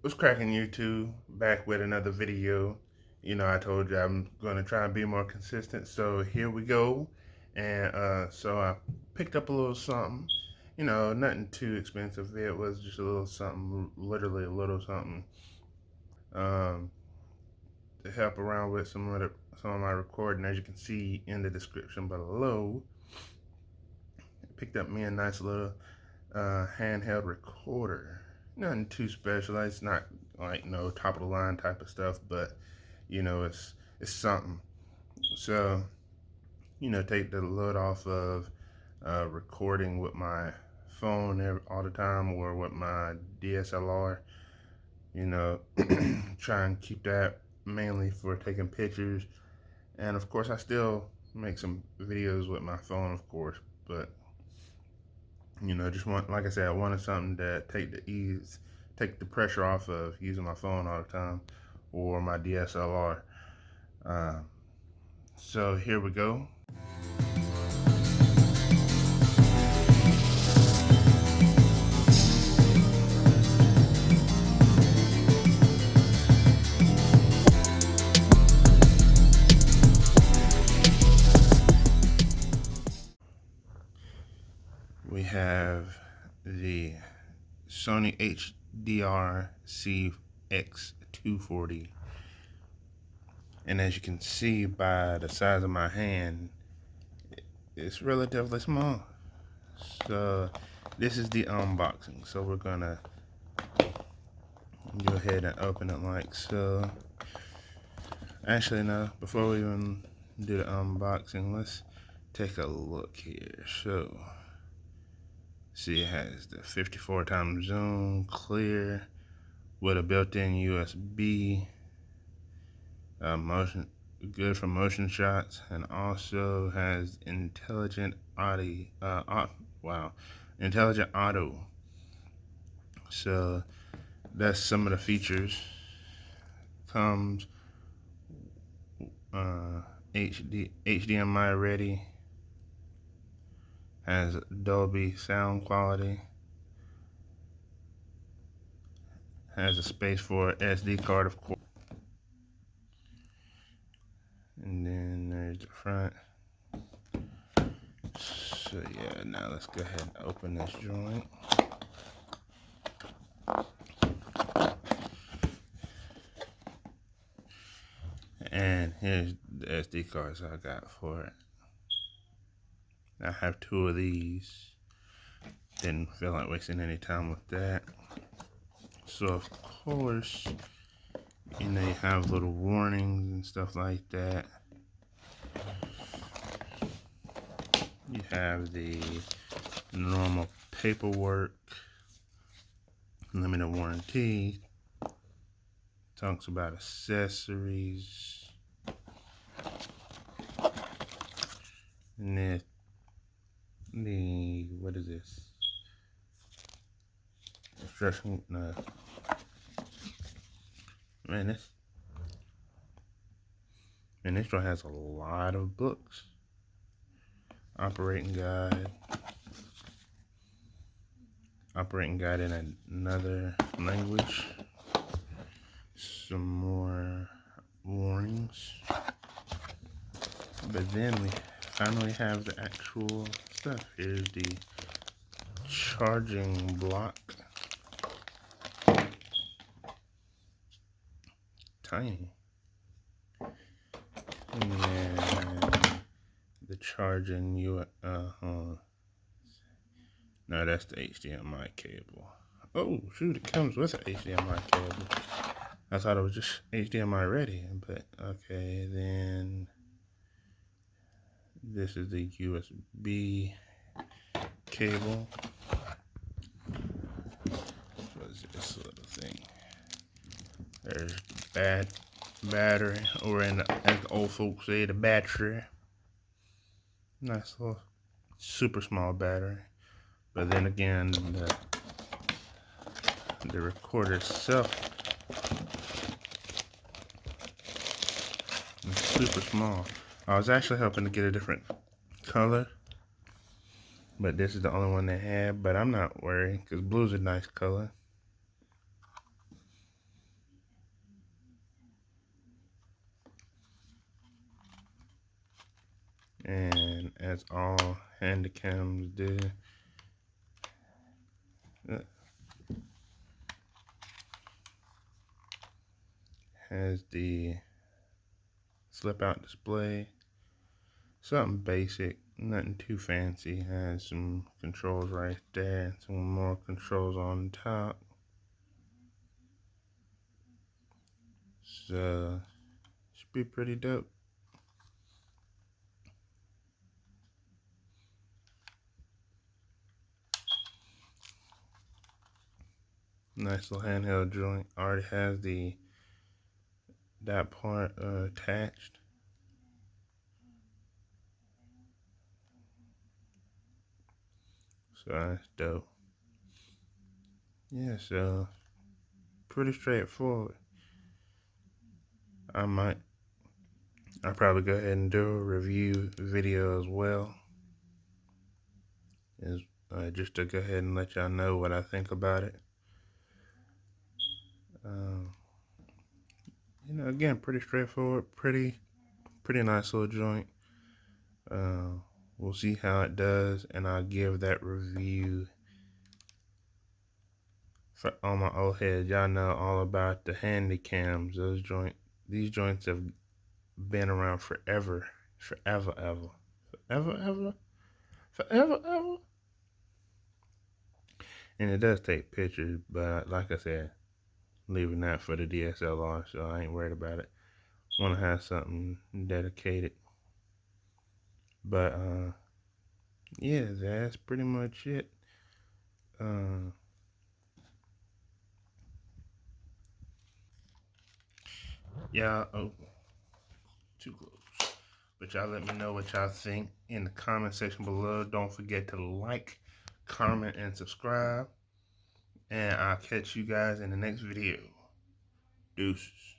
What's cracking, YouTube? Back with another video. I told you I'm gonna try and be more consistent, so here we go. And so I picked up a little something. Nothing too expensive. It was just a little something, literally a little something, um, to help around with some of my recording. As you can see in the description below, I picked up me a nice little handheld recorder. Nothing too special. It's not like no top of the line type of stuff, but it's something. So take the load off of recording with my phone all the time or with my DSLR. Try and keep that mainly for taking pictures, and of course I still make some videos with my phone, of course, but just like I said, I wanted something that take the pressure off of using my phone all the time or my DSLR. Uh, so here we go. We have the Sony HDR-CX240. And as you can see by the size of my hand, it's relatively small. So this is the unboxing. So we're gonna go ahead and open it like so. Actually, no, before we even do the unboxing, let's take a look here. So see, it has the 54 times zoom, clear, with a built-in USB, motion, good for motion shots, and also has intelligent intelligent auto. So that's some of the features. Comes HDMI ready, has Dolby sound quality, has a space for SD card, of course. And then there's the front. So yeah, now let's go ahead and open this joint. And here's the SD cards I got for it. I have 2 of these. Didn't feel like wasting any time with that. So of course, you have little warnings and stuff like that. You have the normal paperwork, limited warranty, talks about accessories, and then what is this? Instruction. Man, this one has a lot of books. Operating guide in another language. Some more warnings. But then we finally have the actual stuff. Here's the charging block. Tiny. And then the charging no, that's the HDMI cable. Oh shoot, it comes with an HDMI cable. I thought it was just HDMI ready, but okay. Then this is the USB cable. What is this little thing? There's battery, or as the old folks say, the battery. Nice little super small battery. But then again, the recorder itself is super small. I was actually hoping to get a different color, but this is the only one they have. But I'm not worried because blue's a nice color. as all Handycams do. Has the flip out display, something basic, nothing too fancy. Has some controls right there, some more controls on top. So should be pretty dope. Nice little handheld joint. Already has that part attached. So that's dope. Yeah, so pretty straightforward. I'll probably go ahead and do a review video as well. Just to go ahead and let y'all know what I think about it. Again, pretty straightforward, pretty nice little joint. We'll see how it does, and I'll give that review for all my old heads. Y'all know all about the Handycams. These joints have been around forever, ever. And it does take pictures, but like I said, leaving that for the DSLR, so I ain't worried about it. Want to have something dedicated. But yeah, that's pretty much it. Yeah, oh, too close. But y'all let me know what y'all think in the comment section below. Don't forget to like, comment, and subscribe. And I'll catch you guys in the next video. Deuces.